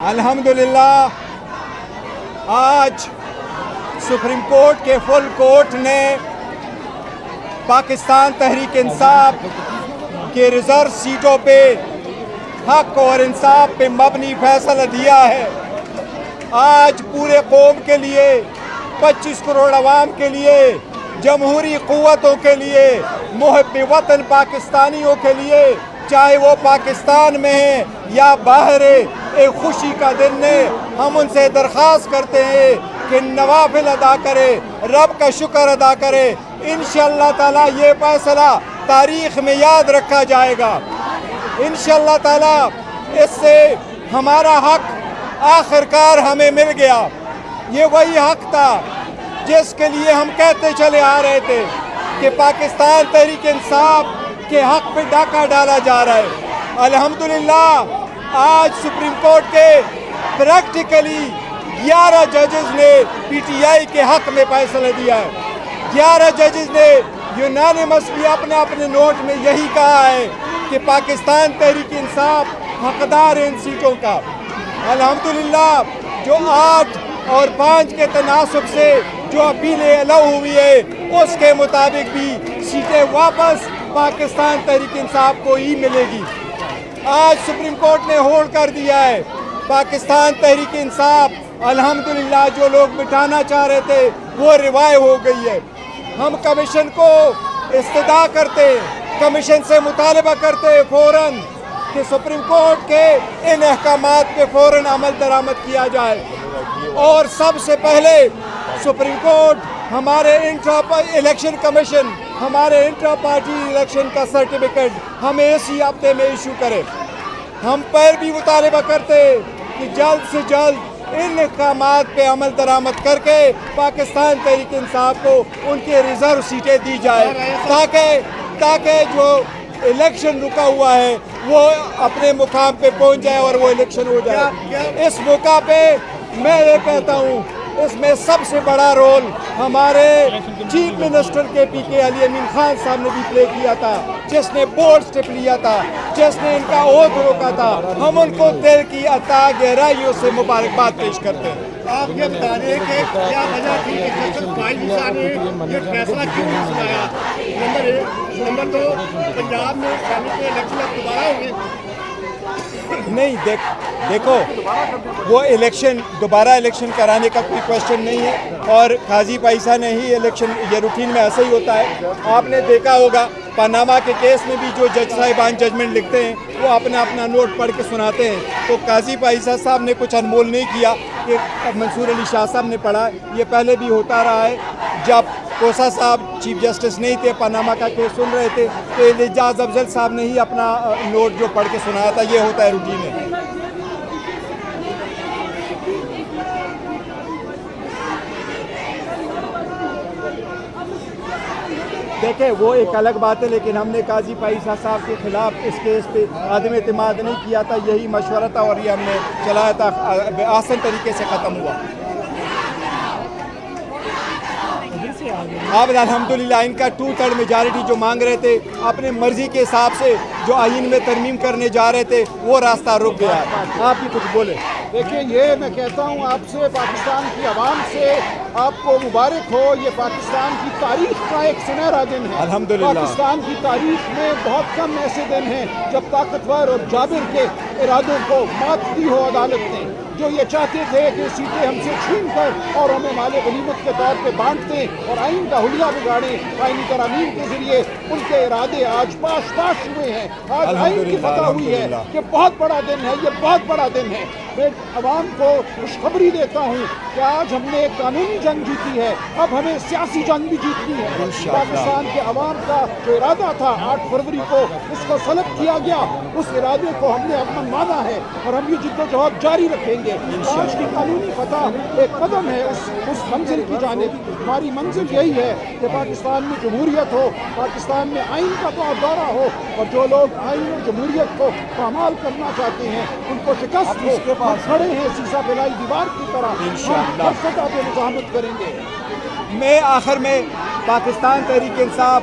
الحمدللہ آج supreme court کے فل کورٹ نے پاکستان تحریک انصاف کے ریزرو سیٹوں پہ حق اور انصاف پہ مبنی فیصلہ دیا ہے۔ آج پورے قوم کے لیے، 25 کروڑ عوام کے لیے، جمہوری قوتوں کے لیے، محب وطن پاکستانیوں کے لیے، چاہے وہ پاکستان میں ہیں یا باہر، ایک خوشی کا دن ہے۔ ہم ان سے درخواست کرتے ہیں کہ نوافل ادا کرے، رب کا شکر ادا کرے۔ انشاءاللہ تعالیٰ یہ فیصلہ تاریخ میں یاد رکھا جائے گا۔ انشاءاللہ تعالیٰ اس سے ہمارا حق آخرکار ہمیں مل گیا۔ یہ وہی حق تھا جس کے لیے ہم کہتے چلے آ رہے تھے کہ پاکستان تحریک انصاف کے حق پہ ڈاکہ ڈالا جا رہا ہے۔ الحمدللہ آج سپریم کورٹ کے پریکٹیکلی 11 ججز نے پی ٹی آئی کے حق میں فیصلہ دیا ہے۔ 11 ججز نے یونانیمسلی اپنے اپنے نوٹ میں یہی کہا ہے کہ پاکستان تحریک انصاف حقدار ہے ان سیٹوں کا۔ الحمدللہ جو 8 اور 5 کے تناسب سے جو اپیلیں الاؤ ہوئی ہے اس کے مطابق بھی سیٹیں واپس پاکستان تحریک انصاف کو ہی ملے گی۔ آج سپریم کورٹ نے ہولڈ کر دیا ہے پاکستان تحریک انصاف الحمدللہ جو لوگ بٹھانا چاہ رہے تھے وہ روایت ہو گئی ہے۔ ہم کمیشن کو استدعا کرتے، کمیشن سے مطالبہ کرتے فوراً کہ سپریم کورٹ کے ان احکامات پہ فوراً عمل درآمد کیا جائے، اور سب سے پہلے سپریم کورٹ ہمارے الیکشن کمیشن ہمارے انٹرا پارٹی الیکشن کا سرٹیفکیٹ ہمیں اسی ہفتے میں ایشو کرے۔ ہم پھر بھی مطالبہ کرتے کہ جلد سے جلد ان احکامات پہ عمل درآمد کر کے پاکستان تحریک انصاف کو ان کے ریزرو سیٹیں دی جائے تاکہ جو الیکشن رکا ہوا ہے وہ اپنے مقام پہ پہنچ جائے اور وہ الیکشن ہو جائے۔ اس موقع پہ میں یہ کہتا ہوں اس میں سب سے بڑا رول ہمارے چیف منسٹر کے پی کے علی امین خان صاحب نے بھی پلے کیا تھا، جس نے بولڈ سٹیپ لیا تھا، جس نے ان کا عہد روکا تھا۔ ہم ان کو دل کی عطا گہرائیوں سے مبارکباد پیش کرتے ہیں۔ آپ یہ بتا دیں کہ کیا وجہ تھی کہ جسٹس فائز عیسیٰ نے یہ فیصلہ کیوں نہیں سنایا؟ نمبر 1، نمبر 2، پنجاب میں سینٹ کے الیکشن اب دوبارہ ہوں گے؟ نہیں، دیکھو وہ دوبارہ الیکشن کرانے کا کوئی کوشچن نہیں ہے، اور قاضی پیسہ نے ہی الیکشن، یہ روٹین میں ایسا ہی ہوتا ہے۔ آپ نے دیکھا ہوگا پاناما کے کیس میں بھی جو جج صاحبان ججمنٹ لکھتے ہیں وہ اپنا نوٹ پڑھ کے سناتے ہیں، تو قاضی پیسہ صاحب نے کچھ انمول نہیں کیا کہ منصور علی شاہ صاحب نے پڑھا۔ یہ پہلے بھی ہوتا رہا ہے، جب کوسا صاحب چیف جسٹس نہیں تھے، پاناما کا کیس سن رہے تھے تو اعجاز افضل صاحب نے ہی اپنا نوٹ جو پڑھ کے سنایا تھا۔ یہ ہوتا ہے روٹین ہے۔ دیکھیں وہ ایک الگ بات ہے، لیکن ہم نے قاضی پائیسا صاحب کے خلاف اس کیس پہ عدم اعتماد نہیں کیا تھا، یہی مشورہ تھا اور یہ ہم نے چلایا تھا، آسان طریقے سے ختم ہوا۔ اب الحمدللہ ان کا 2/3 میجارٹی جو مانگ رہے تھے، اپنے مرضی کے حساب سے جو آئین میں ترمیم کرنے جا رہے تھے وہ راستہ رک گیا ہے۔ آپ بھی کچھ بولیں۔ دیکھیں، یہ میں کہتا ہوں آپ سے، پاکستان کی عوام سے، آپ کو مبارک ہو۔ یہ پاکستان کی تاریخ کا ایک سنہرا دن ہے۔ الحمدللہ پاکستان کی تاریخ میں بہت کم ایسے دن ہیں جب طاقتور اور جابر کے ارادوں کو مات دی ہو عدالت نے، جو یہ چاہتے تھے کہ سیٹیں ہم سے چھین کر اور ہمیں مال غنیمت کے طور پہ بانٹ دیں اور آئین کا حلیہ بگاڑیں۔ آئینی ترامیم کے ذریعے ان کے ارادے آج پاش ہوئے ہیں، آج آئین کی فتح ہوئی ہے۔ یہ بہت بڑا دن ہے، یہ بہت بڑا دن ہے۔ میں عوام کو خوشخبری دیتا ہوں کہ آج ہم نے ایک قانونی جنگ جیتی ہے، اب ہمیں سیاسی جنگ بھی جیتنی ہے۔ پاکستان کے عوام کا جو ارادہ تھا 8 فروری کو اس کو سلب کیا گیا، اس ارادے کو ہم نے امن مانا ہے اور ہم یہ جد و جہد جاری رکھیں گے۔ آج کی قانونی فتح ایک قدم ہے اس منزل کی جانب۔ ہماری منزل یہی ہے کہ پاکستان میں جمہوریت ہو، پاکستان میں آئین کا دورہ ہو، اور جو لوگ آئین اور جمہوریت کو پامال کرنا چاہتے ہیں ان کو شکست ہو۔ ہم کھڑے ہیں سیسا پھیلائی دیوار کی طرح، ہم ہر سطح پہ مزاحمت کریں گے۔ میں آخر میں پاکستان تحریک انصاف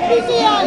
PTI।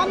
1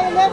ILF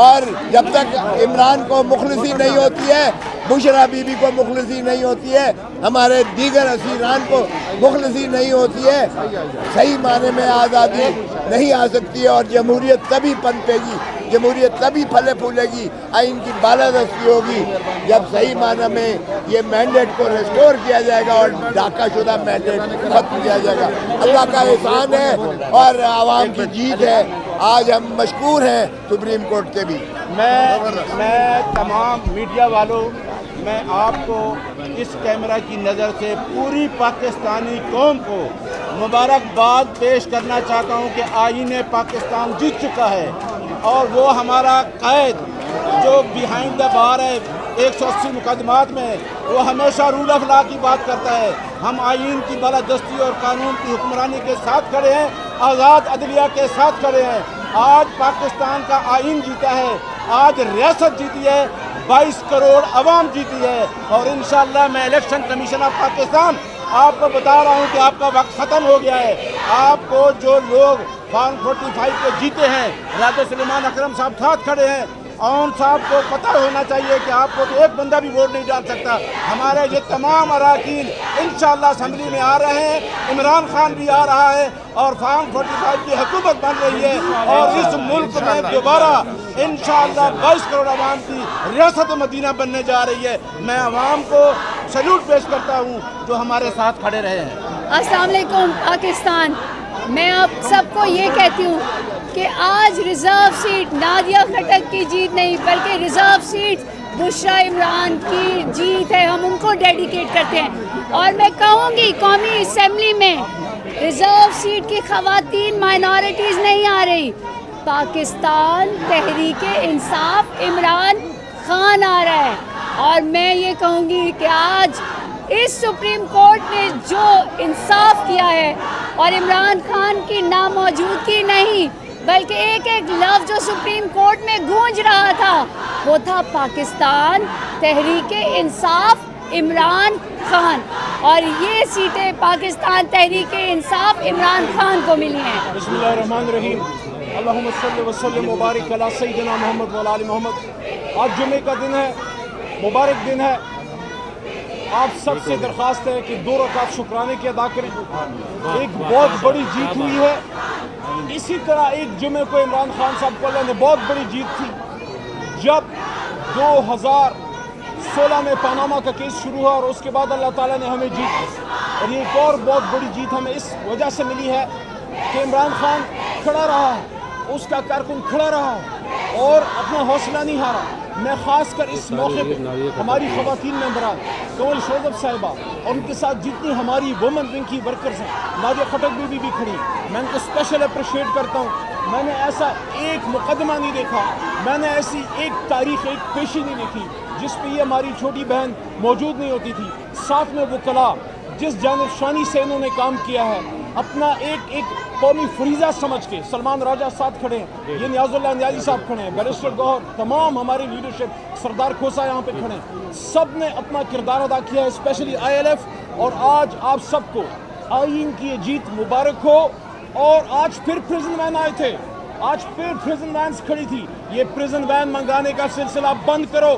اور جب تک عمران کو مخلصی نہیں ہوتی ہے، بشرا بی بی کو مخلصی نہیں ہوتی ہے، ہمارے دیگر اسیران کو مخلصی نہیں ہوتی ہے، صحیح معنی میں آزادی نہیں آ سکتی ہے، اور جمہوریت تبھی پنپے گی، جمہوریت تبھی پھلے پھولے گی، آئین کی بالادستی ہوگی جب صحیح معنی میں یہ مینڈیٹ کو ریسٹور کیا جائے گا اور ڈھاکہ شدہ مینڈیٹ ختم کیا جائے گا۔ اللہ کا احسان ہے اور عوام کی جیت ہے۔ آج ہم مشکور ہیں سپریم کورٹ کے بھی۔ میں تمام میڈیا والوں، میں آپ کو اس کیمرہ کی نظر سے پوری پاکستانی قوم کو مبارکباد پیش کرنا چاہتا ہوں کہ آئین پاکستان جیت چکا ہے، اور وہ ہمارا قائد جو بیہائنڈ دا بار ہے 180 مقدمات میں، وہ ہمیشہ رول آف لا کی بات کرتا ہے۔ ہم آئین کی بالادستی اور قانون کی حکمرانی کے ساتھ کھڑے ہیں، آزاد عدلیہ کے ساتھ کھڑے ہیں۔ آج پاکستان کا آئین جیتا ہے، آج ریاست جیتی ہے، 22 کروڑ عوام جیتی ہے، اور انشاءاللہ میں الیکشن کمیشن آف پاکستان آپ کو بتا رہا ہوں کہ آپ کا وقت ختم ہو گیا ہے۔ آپ کو جو لوگ فارم 45 کے جیتے ہیں، راجہ سلیمان اکرم صاحب ساتھ کھڑے ہیں، اون صاحب کو پتہ ہونا چاہیے کہ آپ کو تو ایک بندہ بھی ووٹ نہیں ڈال سکتا۔ ہمارے یہ تمام اراکین انشاءاللہ اسمبلی میں آ رہے ہیں، عمران خان بھی آ رہا ہے، اور فارم 45 کی حکومت بن رہی ہے، اور اس ملک میں دوبارہ انشاءاللہ 22 کروڑ عوام کی ریاست مدینہ بننے جا رہی ہے۔ میں عوام کو سیلوٹ پیش کرتا ہوں جو ہمارے ساتھ کھڑے رہے ہیں۔ السلام علیکم پاکستان۔ میں آپ سب کو یہ کہتی ہوں کہ آج ریزرو سیٹ نادیہ خٹک کی جیت نہیں، بلکہ ریزرو سیٹ بشرا عمران کی جیت ہے، ہم ان کو ڈیڈیکیٹ کرتے ہیں۔ اور میں کہوں گی قومی اسمبلی میں ریزرو سیٹ کی خواتین مائنورٹیز نہیں آ رہی، پاکستان تحریک انصاف عمران خان آ رہا ہے۔ اور میں یہ کہوں گی کہ آج اس سپریم کورٹ نے جو انصاف کیا ہے، اور عمران خان کی ناموجودگی نہیں بلکہ ایک ایک لفظ جو سپریم کورٹ میں گونج رہا تھا وہ تھا پاکستان تحریک انصاف عمران خان، اور یہ سیٹیں پاکستان تحریک انصاف عمران خان کو ملی ہیں۔ بسم اللہ الرحمن الرحیم، اللہم صلی وسلم مبارک علی سیدنا محمد وعلی آل محمد۔ آج جمعے کا دن ہے، مبارک دن ہے۔ آپ سب سے درخواست ہے کہ 2 رکعت شکرانے کی ادا کریں۔ ایک بہت بڑی جیت ہوئی ہے، اسی طرح ایک جمعے کو عمران خان صاحب کو اللہ نے بہت بڑی جیت تھی جب 2016 میں پاناما کا کیس شروع ہوا، اور اس کے بعد اللہ تعالیٰ نے ہمیں جیت دی، اور یہ ایک اور بہت بڑی جیت ہمیں اس وجہ سے ملی ہے کہ عمران خان کھڑا رہا ہے، اس کا کارکن کھڑا رہا ہے اور اپنا حوصلہ نہیں ہارا۔ میں خاص کر اس موقع پہ ہماری خواتین ممبران کنول شوذب صاحبہ اور ان کے ساتھ جتنی ہماری وومن ونگ کی ورکرز ہیں، نادیہ خٹک بھی کھڑی، میں ان کو اسپیشل اپریشیٹ کرتا ہوں۔ میں نے ایسا ایک مقدمہ نہیں دیکھا، میں نے ایسی ایک تاریخ، ایک پیشی نہیں دیکھی جس پہ یہ ہماری چھوٹی بہن موجود نہیں ہوتی تھی۔ ساتھ میں وکلاء جس جانب شانی سے انہوں نے کام کیا ہے، اپنا ایک قومی فریضہ سمجھ کے، سلمان راجہ ساتھ کھڑے ہیں، یہ نیاز اللہ نیازی صاحب کھڑے ہیں، بیرسٹر گوہر، تمام ہماری لیڈرشپ، سردار کھوسا یہاں پہ کھڑے ہیں، سب نے اپنا کردار ادا کیا ہے، اسپیشلی ILF۔ اور آج آپ سب کو آئین کی یہ جیت مبارک ہو۔ اور آج پھر پریزن وین آئے تھے، آج پھر پریزن وینز کھڑی تھی، یہ پریزن وین منگانے کا سلسلہ بند کرو،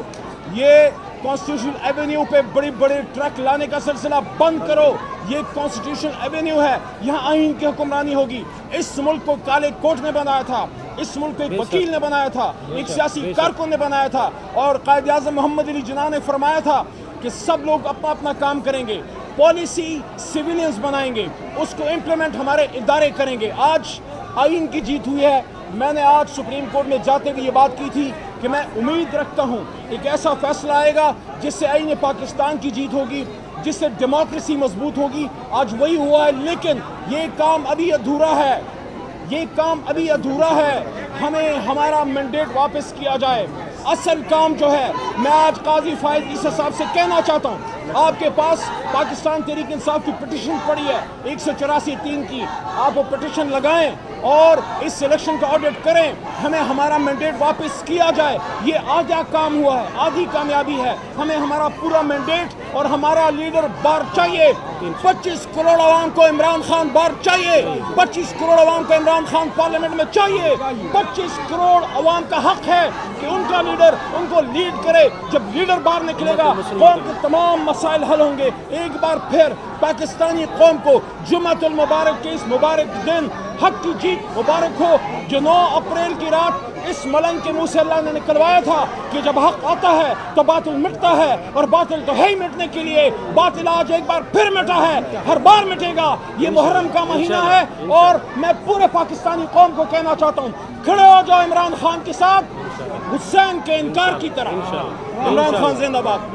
یہ کانسٹیٹیوشن ایونیو پہ بڑے بڑے ٹرک لانے کا سلسلہ بند کرو، یہ کانسٹیٹیوشن ایونیو ہے، یہاں آئین کی حکمرانی ہوگی۔ اس ملک کو کالے کوٹ نے بنایا تھا، اس ملک کو ایک وکیل نے بنایا تھا، ایک سیاسی کارکن نے بنایا تھا، اور قائد اعظم محمد علی جناح نے فرمایا تھا کہ سب لوگ اپنا اپنا کام کریں گے، پالیسی سیویلینز بنائیں گے، اس کو امپلیمنٹ ہمارے ادارے کریں گے۔ آج آئین کی جیت ہوئی ہے۔ میں نے آج سپریم کورٹ میں جاتے ہوئے یہ بات کی تھی کہ میں امید رکھتا ہوں ایک ایسا فیصلہ آئے گا جس سے آئین پاکستان کی جیت ہوگی، جس سے ڈیموکریسی مضبوط ہوگی۔ آج وہی ہوا ہے، لیکن یہ کام ابھی ادھورا ہے، یہ کام ابھی ادھورا ہے، ہمیں ہمارا مینڈیٹ واپس کیا جائے۔ اصل کام جو ہے، میں آج قاضی فائز عیسیٰ صاحب سے کہنا چاہتا ہوں آپ کے پاس پاکستان تحریک انصاف کی پٹیشن پڑی ہے 184(3) کی، آپ وہ پٹیشن لگائیں اور اس الیکشن کا آڈٹ کریں، ہمیں ہمارا مینڈیٹ واپس کیا جائے۔ یہ آدھا کام ہوا ہے، آدھی کامیابی ہے، ہمیں ہمارا پورا مینڈیٹ اور ہمارا لیڈر بار چاہیے۔ 25 کروڑ عوام کو عمران خان بار چاہیے، 25 کروڑ عوام کو عمران خان پارلیمنٹ میں چاہیے۔ 25 کروڑ عوام کا حق ہے کہ ان کا لیڈر ان کو لیڈ کرے۔ جب لیڈر باہر نکلے گا قوم کے تمام مسائل حل ہوں گے۔ ایک بار پھر پاکستانی قوم کو جمعۃ المبارک کے اس مبارک دن حق کی جیت مبارک ہو، جو 9 اپریل کی رات اس ملنگ کے منہ سے اللہ نے نکلوایا تھا کہ جب حق آتا ہے تو باطل مٹتا ہے، اور باطل تو ہے ہی مٹنے کے لیے۔ باطل آج ایک بار پھر مٹا ہے، ہر بار مٹے گا۔ یہ محرم کا مہینہ ہے اور میں پورے پاکستانی قوم کو کہنا چاہتا ہوں، کھڑے ہو جاؤ عمران خان کے ساتھ حسین کے انکار کی طرح۔ عمران خان زندہ باد۔